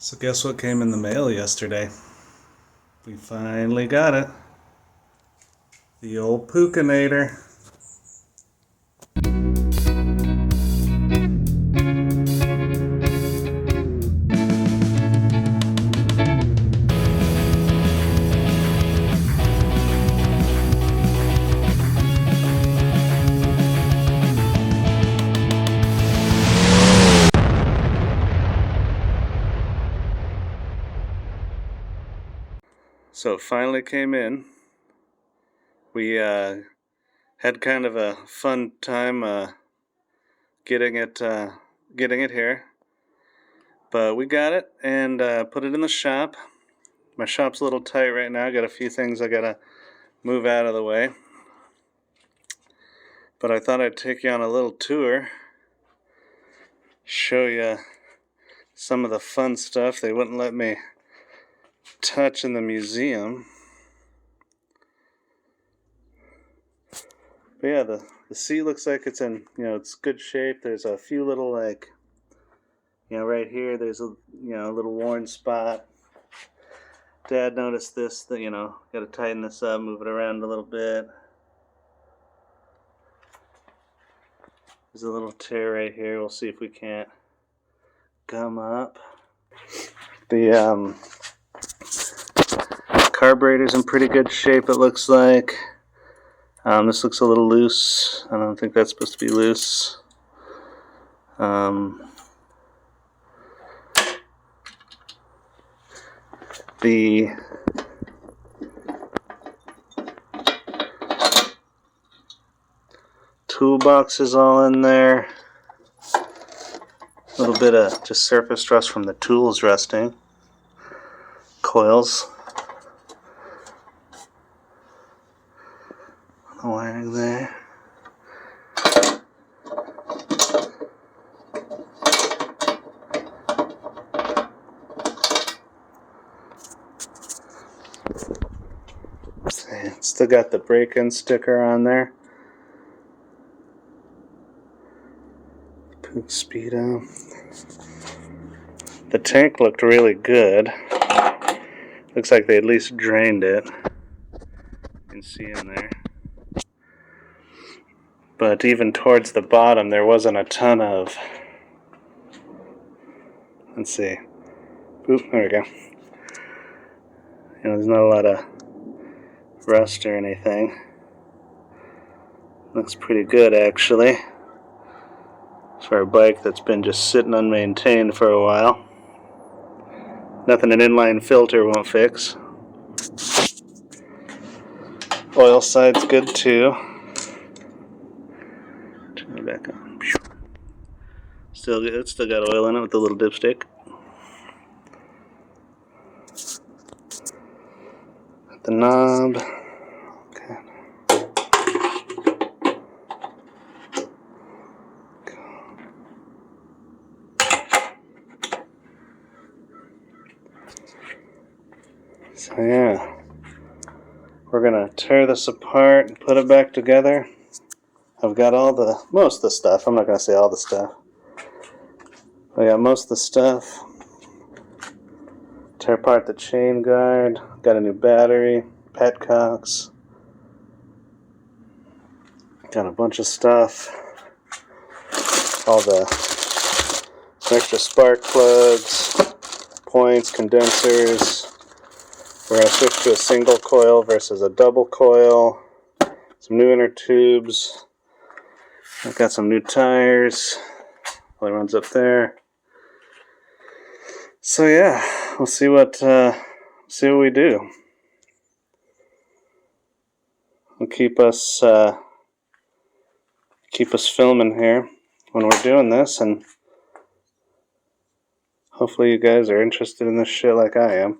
So guess what came in the mail yesterday? We finally got it. The old Pukinator. So it finally came in. We had kind of a fun time getting it here, but we got it and put it in the shop. My shop's a little tight right now. Got a few things I gotta move out of the way, but I thought I'd take you on a little tour, show you some of the fun stuff they wouldn't let me touch in the museum. But yeah, the seat looks like it's in, it's good shape. There's a few little, like, right here, there's a, little worn spot. Dad noticed this, that, got to tighten this up, move it around a little bit. There's a little tear right here. We'll see if we can't gum up. The carburetor's in pretty good shape, it looks like. This looks a little loose. I don't think that's supposed to be loose. The toolbox is all in there. A little bit of just surface rust from the tools rusting. Coils. The wiring there. Still got the break-in sticker on there. Pook Speedo. The tank looked really good. Looks like they at least drained it. You can see in there. But even towards the bottom, there wasn't a ton of... Let's see. Oop, there we go. There's not a lot of rust or anything. Looks pretty good, actually, for a bike that's been just sitting unmaintained for a while. Nothing an inline filter won't fix. Oil side's good too. Turn it back on. It's still got oil in it with the little dipstick. The knob. Okay. So yeah, we're gonna tear this apart and put it back together. I've got most of the stuff. I'm not gonna say all the stuff. I got most of the stuff. Tear apart the chain guard. Got a new battery, petcocks. Got a bunch of stuff. All the extra spark plugs, points, condensers. We're going to switch to a single coil versus a double coil. Some new inner tubes. I've got some new tires. Well, it runs up there. So yeah, we'll see what we do. It'll keep us filming here when we're doing this, and hopefully you guys are interested in this shit like I am.